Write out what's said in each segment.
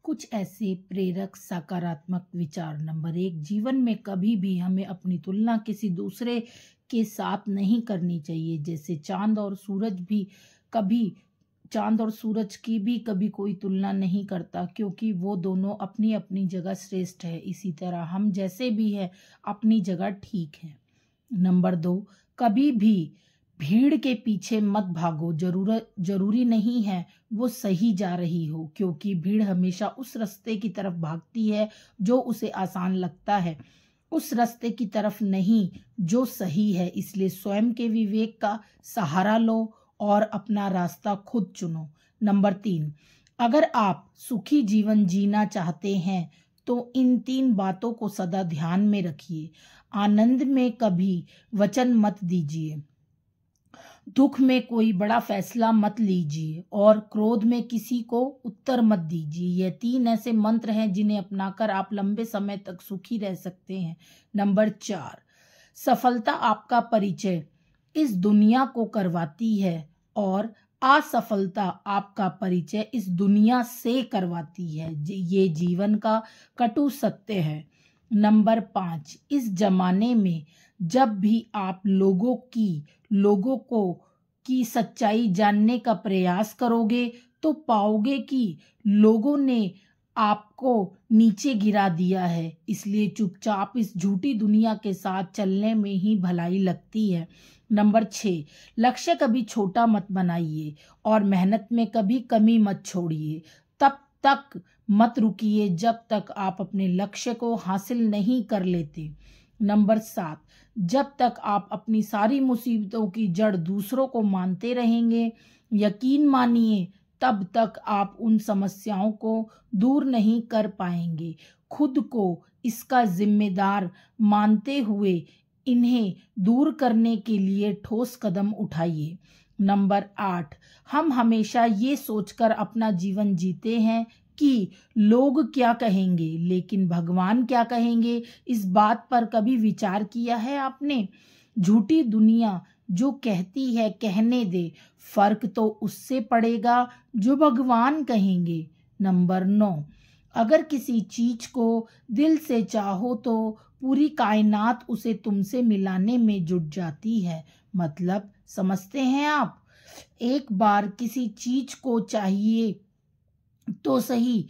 कुछ ऐसे प्रेरक सकारात्मक विचार। नंबर 1, जीवन में कभी भी हमें अपनी तुलना किसी दूसरे के साथ नहीं करनी चाहिए। जैसे कभी चांद और सूरज की भी कभी कोई तुलना नहीं करता, क्योंकि वो दोनों अपनी अपनी जगह श्रेष्ठ है। इसी तरह हम जैसे भी हैं अपनी जगह ठीक है। नंबर 2, कभी भी भीड़ के पीछे मत भागो। जरूरी नहीं है वो सही जा रही हो, क्योंकि भीड़ हमेशा उस रास्ते की तरफ भागती है जो उसे आसान लगता है, उस रास्ते की तरफ नहीं जो सही है। इसलिए स्वयं के विवेक का सहारा लो और अपना रास्ता खुद चुनो। नंबर 3, अगर आप सुखी जीवन जीना चाहते हैं तो इन 3 बातों को सदा ध्यान में रखिए। आनंद में कभी वचन मत दीजिए, दुख में कोई बड़ा फैसला मत लीजिए और क्रोध में किसी को उत्तर मत दीजिए। ये 3 ऐसे मंत्र हैं जिन्हें अपनाकर आप लंबे समय तक सुखी रह सकते हैं। नंबर 4, सफलता आपका परिचय इस दुनिया को करवाती है और असफलता आपका परिचय इस दुनिया से करवाती है। ये जीवन का कटु सत्य है। नंबर 5, इस जमाने में जब भी आप लोगों की सच्चाई जानने का प्रयास करोगे तो पाओगे कि लोगों ने आपको नीचे गिरा दिया है। इसलिए चुपचाप इस झूठी दुनिया के साथ चलने में ही भलाई लगती है। नंबर 6, लक्ष्य कभी छोटा मत बनाइए और मेहनत में कभी कमी मत छोड़िए। तब तक मत रुकिए जब तक आप अपने लक्ष्य को हासिल नहीं कर लेते। नंबर 7, जब तक आप अपनी सारी मुसीबतों की जड़ दूसरों को मानते रहेंगे, यकीन मानिए तब तक आप उन समस्याओं को दूर नहीं कर पाएंगे। खुद को इसका जिम्मेदार मानते हुए इन्हें दूर करने के लिए ठोस कदम उठाइए। नंबर 8, हम हमेशा ये सोचकर अपना जीवन जीते हैं कि लोग क्या कहेंगे, लेकिन भगवान क्या कहेंगे, इस बात पर कभी विचार किया है आपने? झूठी दुनिया जो कहती है कहने दे, फर्क तो उससे पड़ेगा जो भगवान कहेंगे। नंबर 9, अगर किसी चीज को दिल से चाहो तो पूरी कायनात उसे तुमसे मिलाने में जुट जाती है। मतलब समझते हैं आप? एक बार किसी चीज को चाहिए तो सही,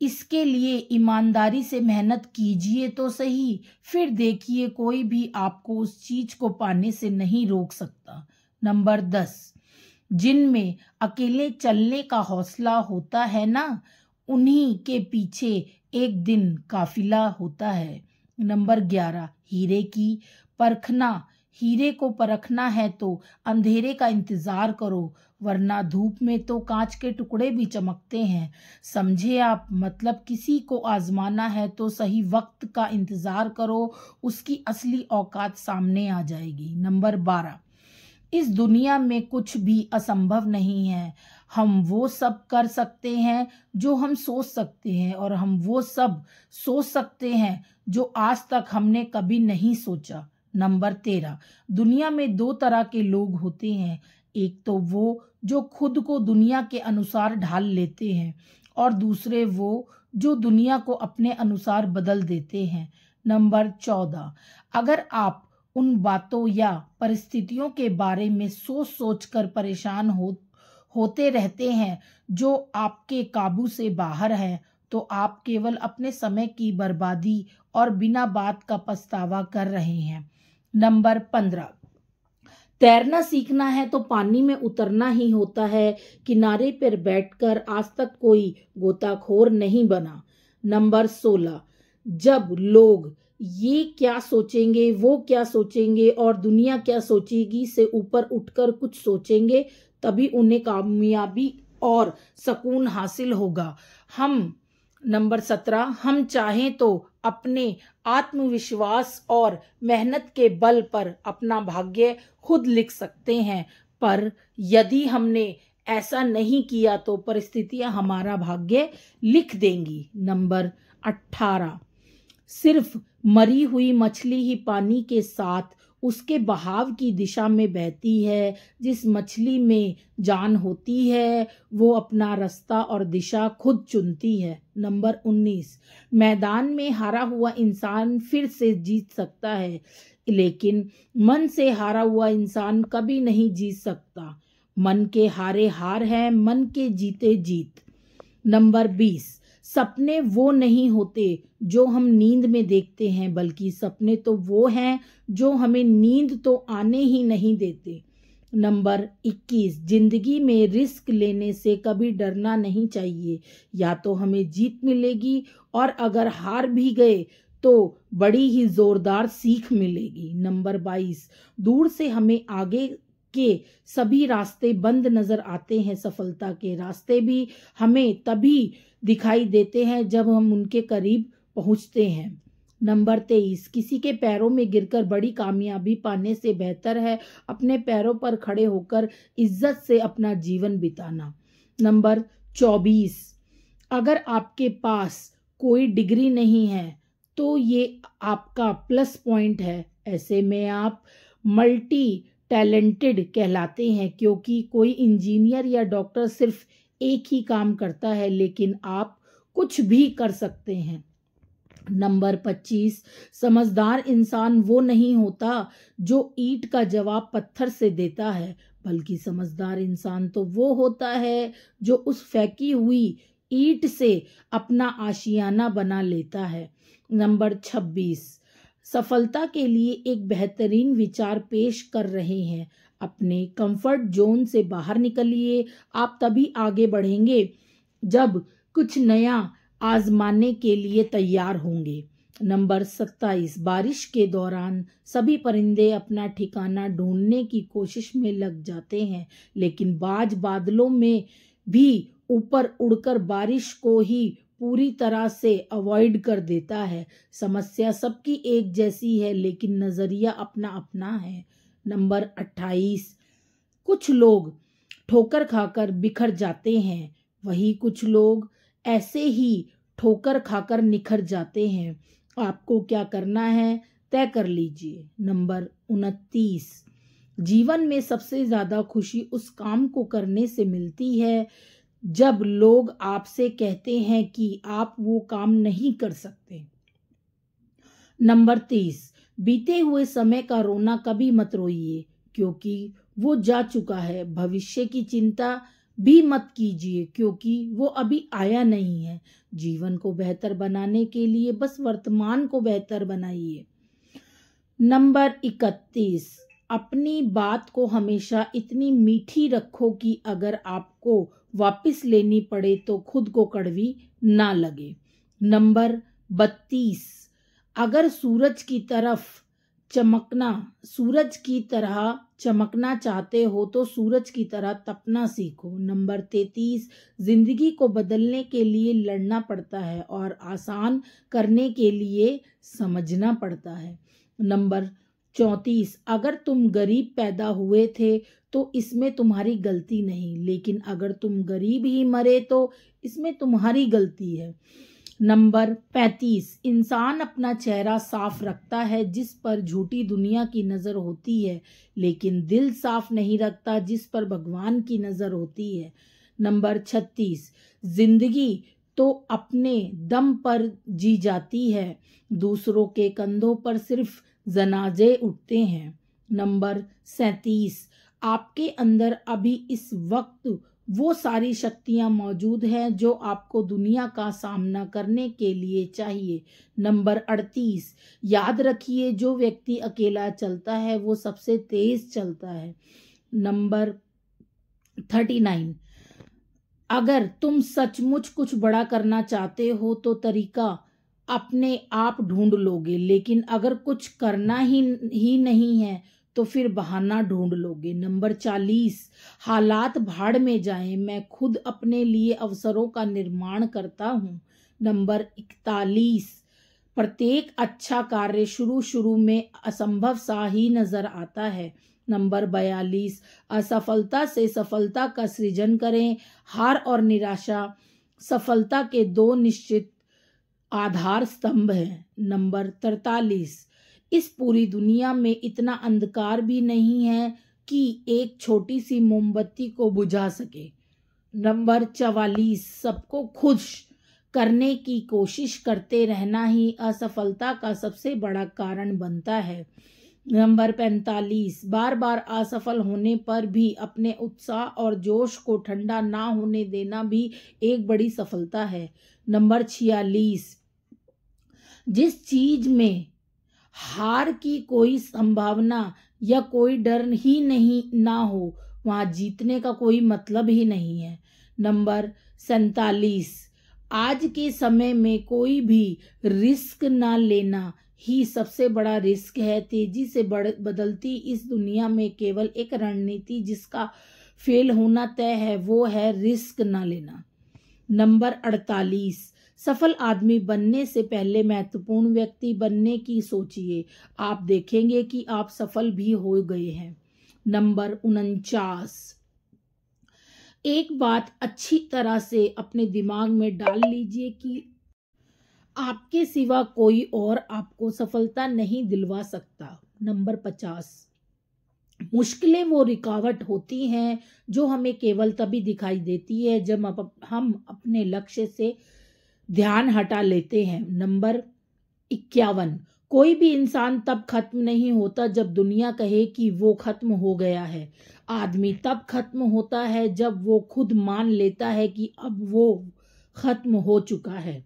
इसके लिए ईमानदारी से मेहनत कीजिए तो सही, फिर देखिए कोई भी आपको उस चीज को पाने से नहीं रोक सकता। नंबर 10, जिनमें अकेले चलने का हौसला होता है ना, उन्हीं के पीछे एक दिन काफिला होता है। नंबर 11, हीरे को परखना है तो अंधेरे का इंतजार करो, वरना धूप में तो कांच के टुकड़े भी चमकते हैं। समझे आप? मतलब किसी को आजमाना है तो सही वक्त का इंतजार करो, उसकी असली औकात सामने आ जाएगी। नंबर 12, इस दुनिया में कुछ भी असंभव नहीं है। हम वो सब कर सकते हैं जो हम सोच सकते हैं, और हम वो सब सोच सकते हैं जो आज तक हमने कभी नहीं सोचा। नंबर 13, दुनिया में 2 तरह के लोग होते हैं। एक तो वो जो खुद को दुनिया के अनुसार ढाल लेते हैं, और दूसरे वो जो दुनिया को अपने अनुसार बदल देते हैं। नंबर 14, अगर आप उन बातों या परिस्थितियों के बारे में सोच कर परेशान होते रहते हैं जो आपके काबू से बाहर है, तो आप केवल अपने समय की बर्बादी और बिना बात का पछतावा कर रहे हैं। नंबर 15, तैरना सीखना है तो पानी में उतरना ही होता है, किनारे पर बैठकर आज तक कोई गोताखोर नहीं बना। नंबर 16, जब लोग ये क्या सोचेंगे, वो क्या सोचेंगे और दुनिया क्या सोचेगी से ऊपर उठकर कुछ सोचेंगे, तभी उन्हें कामयाबी और सुकून हासिल होगा। नंबर 17, हम चाहें तो अपने आत्मविश्वास और मेहनत के बल पर अपना भाग्य खुद लिख सकते हैं, पर यदि हमने ऐसा नहीं किया तो परिस्थितियां हमारा भाग्य लिख देंगी। नंबर 18, सिर्फ मरी हुई मछली ही पानी के साथ उसके बहाव की दिशा में बहती है। जिस मछली में जान होती है वो अपना रास्ता और दिशा खुद चुनती है। नंबर 19, मैदान में हारा हुआ इंसान फिर से जीत सकता है, लेकिन मन से हारा हुआ इंसान कभी नहीं जीत सकता। मन के हारे हार है, मन के जीते जीत। नंबर 20, सपने वो नहीं होते जो हम नींद में देखते हैं, बल्कि सपने तो वो हैं जो हमें नींद तो आने ही नहीं देते। नंबर 21, जिंदगी में रिस्क लेने से कभी डरना नहीं चाहिए। या तो हमें जीत मिलेगी और अगर हार भी गए तो बड़ी ही जोरदार सीख मिलेगी। नंबर 22, दूर से हमें आगे के सभी रास्ते बंद नजर आते हैं, सफलता के रास्ते भी हमें तभी दिखाई देते हैं जब हम उनके करीब पहुंचते हैं। नंबर 23, किसी के पैरों में गिरकर बड़ी कामयाबी पाने से बेहतर है अपने पैरों पर खड़े होकर इज्जत से अपना जीवन बिताना। नंबर 24, अगर आपके पास कोई डिग्री नहीं है तो ये आपका प्लस पॉइंट है। ऐसे में आप मल्टी टैलेंटेड कहलाते हैं, क्योंकि कोई इंजीनियर या डॉक्टर सिर्फ एक ही काम करता है, लेकिन आप कुछ भी कर सकते हैं। नंबर 25, समझदार इंसान वो नहीं होता जो ईंट का जवाब पत्थर से देता है, बल्कि समझदार इंसान तो वो होता है जो उस फेंकी हुई ईंट से अपना आशियाना बना लेता है। नंबर 26, सफलता के लिए एक बेहतरीन विचार पेश कर रहे हैं। अपने कंफर्ट जोन से बाहर निकलिए। आप तभी आगे बढ़ेंगे जब कुछ नया आजमाने के लिए तैयार होंगे। नंबर 27, बारिश के दौरान सभी परिंदे अपना ठिकाना ढूंढने की कोशिश में लग जाते हैं, लेकिन बाज बादलों में भी ऊपर उड़कर बारिश को ही पूरी तरह से अवॉइड कर देता है। समस्या सबकी एक जैसी है, लेकिन नजरिया अपना अपना है। नंबर 28, कुछ लोग ठोकर खाकर बिखर जाते हैं, वही कुछ लोग ऐसे ही ठोकर खाकर निखर जाते हैं। आपको क्या करना है तय कर लीजिए। नंबर 29, जीवन में सबसे ज्यादा खुशी उस काम को करने से मिलती है जब लोग आपसे कहते हैं कि आप वो काम नहीं कर सकते। नंबर 30, बीते हुए समय का रोना कभी मत रोइए, क्योंकि वो जा चुका है। भविष्य की चिंता भी मत कीजिए, क्योंकि वो अभी आया नहीं है। जीवन को बेहतर बनाने के लिए बस वर्तमान को बेहतर बनाइए। नंबर 31, अपनी बात को हमेशा इतनी मीठी रखो कि अगर आपको वापस लेनी पड़े तो खुद को कड़वी ना लगे। नंबर 32, अगर सूरज की तरह चमकना चाहते हो तो सूरज की तरह तपना सीखो। नंबर 33, जिंदगी को बदलने के लिए लड़ना पड़ता है और आसान करने के लिए समझना पड़ता है। नंबर 34, अगर तुम गरीब पैदा हुए थे तो इसमें तुम्हारी गलती नहीं, लेकिन अगर तुम गरीब ही मरे तो इसमें तुम्हारी गलती है। नंबर 35, इंसान अपना चेहरा साफ रखता है जिस पर झूठी दुनिया की नजर होती है, लेकिन दिल साफ नहीं रखता जिस पर भगवान की नजर होती है। नंबर 36, जिंदगी तो अपने दम पर जी जाती है, दूसरों के कंधों पर सिर्फ जनाजे उठते हैं। नंबर 37, आपके अंदर अभी इस वक्त वो सारी शक्तियां मौजूद हैं जो आपको दुनिया का सामना करने के लिए चाहिए। नंबर 38, याद रखिए जो व्यक्ति अकेला चलता है वो सबसे तेज चलता है। नंबर 39, अगर तुम सचमुच कुछ बड़ा करना चाहते हो तो तरीका अपने आप ढूंढ लोगे, लेकिन अगर कुछ करना ही नहीं है तो फिर बहाना ढूंढ लोगे। नंबर 40, हालात भाड़ में जाएं, मैं खुद अपने लिए अवसरों का निर्माण करता हूँ। नंबर 41, प्रत्येक अच्छा कार्य शुरू में असंभव सा ही नजर आता है। नंबर 42, असफलता से सफलता का सृजन करें। हार और निराशा सफलता के दो निश्चित आधार स्तंभ हैं। नंबर 43, इस पूरी दुनिया में इतना अंधकार भी नहीं है कि एक छोटी सी मोमबत्ती को बुझा सके। नंबर 44, सबको खुश करने की कोशिश करते रहना ही असफलता का सबसे बड़ा कारण बनता है। नंबर 45, बार बार असफल होने पर भी अपने उत्साह और जोश को ठंडा ना होने देना भी एक बड़ी सफलता है। नंबर 46, जिस चीज में हार की कोई संभावना या कोई डर ही नहीं ना हो, वहां जीतने का कोई मतलब ही नहीं है। नंबर 47, आज के समय में कोई भी रिस्क ना लेना ही सबसे बड़ा रिस्क है। तेजी से बदलती इस दुनिया में केवल एक रणनीति जिसका फेल होना तय है, वो है रिस्क ना लेना। नंबर 48, सफल आदमी बनने से पहले महत्वपूर्ण व्यक्ति बनने की सोचिए, आप देखेंगे कि आप सफल भी हो गए हैं। नंबर 49, एक बात अच्छी तरह से अपने दिमाग में डाल लीजिए कि आपके सिवा कोई और आपको सफलता नहीं दिलवा सकता। नंबर 50, मुश्किलें वो रुकावट होती हैं जो हमें केवल तभी दिखाई देती है जब हम अपने लक्ष्य से ध्यान हटा लेते हैं। नंबर 51, कोई भी इंसान तब खत्म नहीं होता जब दुनिया कहे कि वो खत्म हो गया है। आदमी तब खत्म होता है जब वो खुद मान लेता है कि अब वो खत्म हो चुका है।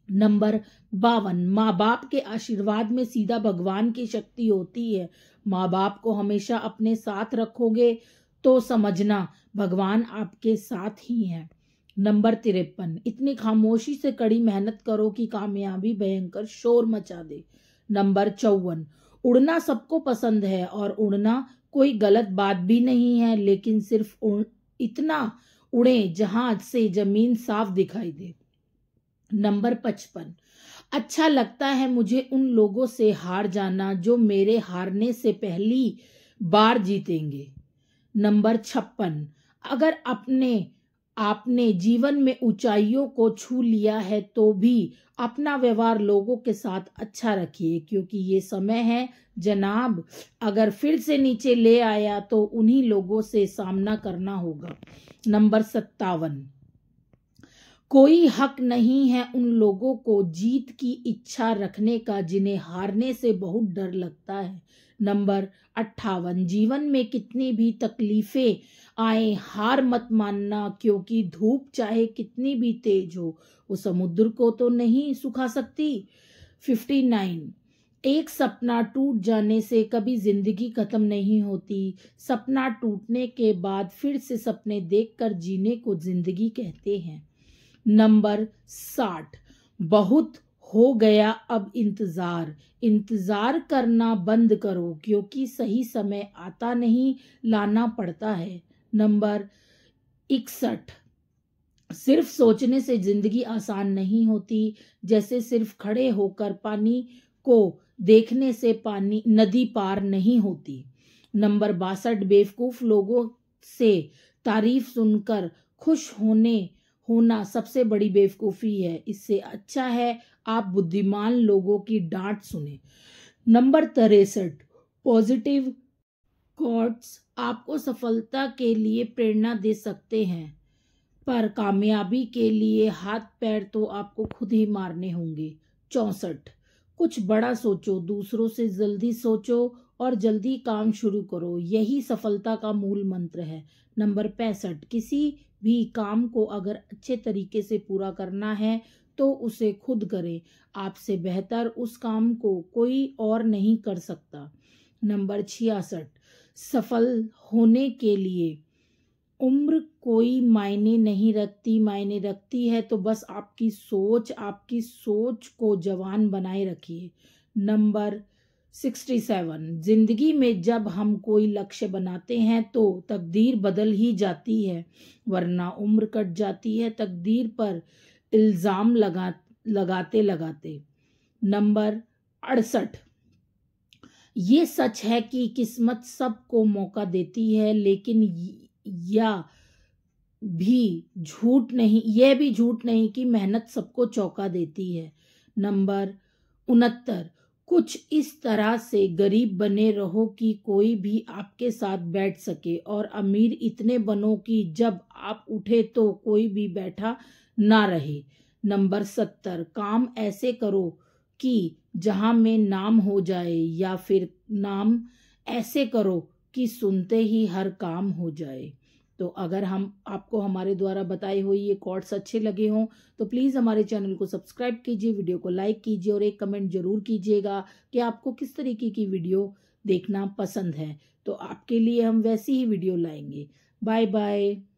नंबर 52, माँ बाप के आशीर्वाद में सीधा भगवान की शक्ति होती है। माँ बाप को हमेशा अपने साथ रखोगे तो समझना भगवान आपके साथ ही है। नंबर 53, इतनी खामोशी से कड़ी मेहनत करो कि कामयाबी भयंकर शोर मचा दे। नंबर 54, उड़ना सबको पसंद है और उड़ना कोई गलत बात भी नहीं है, लेकिन सिर्फ इतना उड़े जहां से जमीन साफ दिखाई दे। नंबर 55, अच्छा लगता है मुझे उन लोगों से हार जाना जो मेरे हारने से पहली बार जीतेंगे। नंबर 56, अगर आपने जीवन में ऊंचाइयों को छू लिया है तो भी अपना व्यवहार लोगों के साथ अच्छा रखिए, क्योंकि ये समय है जनाब, अगर फिर से नीचे ले आया तो उन्हीं लोगों से सामना करना होगा। नंबर 57, कोई हक नहीं है उन लोगों को जीत की इच्छा रखने का जिन्हें हारने से बहुत डर लगता है। नंबर 58, जीवन में कितनी भी तकलीफें आए हार मत मानना, क्योंकि धूप चाहे कितनी भी तेज हो वो समुद्र को तो नहीं सुखा सकती। 59, एक सपना टूट जाने से कभी जिंदगी खत्म नहीं होती। सपना टूटने के बाद फिर से सपने देखकर जीने को जिंदगी कहते हैं। नंबर 60, बहुत हो गया अब इंतजार करना बंद करो, क्योंकि सही समय आता नहीं लाना पड़ता है। नंबर 61, सिर्फ सोचने से जिंदगी आसान नहीं होती, जैसे सिर्फ खड़े होकर पानी को देखने से पानी नदी पार नहीं होती। नंबर 62, बेवकूफ लोगों से तारीफ सुनकर खुश होना सबसे बड़ी बेवकूफ़ी है। इससे अच्छा है आप बुद्धिमान लोगों की डांट सुने। नंबर 63, पॉजिटिव कोट्स आपको सफलता के लिए प्रेरणा दे सकते हैं, पर कामयाबी के लिए हाथ पैर तो आपको खुद ही मारने होंगे। 64, कुछ बड़ा सोचो, दूसरों से जल्दी सोचो और जल्दी काम शुरू करो, यही सफलता का मूल मंत्र है। नंबर 65, किसी भी काम को अगर अच्छे तरीके से पूरा करना है तो उसे खुद करें, आपसे बेहतर उस काम को कोई और नहीं कर सकता। नंबर 66, सफल होने के लिए उम्र कोई मायने नहीं रखती, मायने रखती है तो बस आपकी सोच को जवान बनाए रखिए। नंबर 67, जिंदगी में जब हम कोई लक्ष्य बनाते हैं तो तकदीर बदल ही जाती है, वरना उम्र कट जाती है तकदीर पर इल्जाम लगाते लगाते। नंबर 68, ये सच है कि किस्मत सबको मौका देती है, लेकिन यह भी झूठ नहीं कि मेहनत सबको चौंका देती है। नंबर 69, कुछ इस तरह से गरीब बने रहो कि कोई भी आपके साथ बैठ सके, और अमीर इतने बनो कि जब आप उठे तो कोई भी बैठा ना रहे। नंबर 70, काम ऐसे करो कि जहां में नाम हो जाए, या फिर नाम ऐसे करो कि सुनते ही हर काम हो जाए। तो अगर हम आपको हमारे द्वारा बताए हुए ये कोट्स अच्छे लगे हों तो प्लीज़ हमारे चैनल को सब्सक्राइब कीजिए, वीडियो को लाइक कीजिए और एक कमेंट जरूर कीजिएगा कि आपको किस तरीके की वीडियो देखना पसंद है। तो आपके लिए हम वैसी ही वीडियो लाएंगे। Bye bye.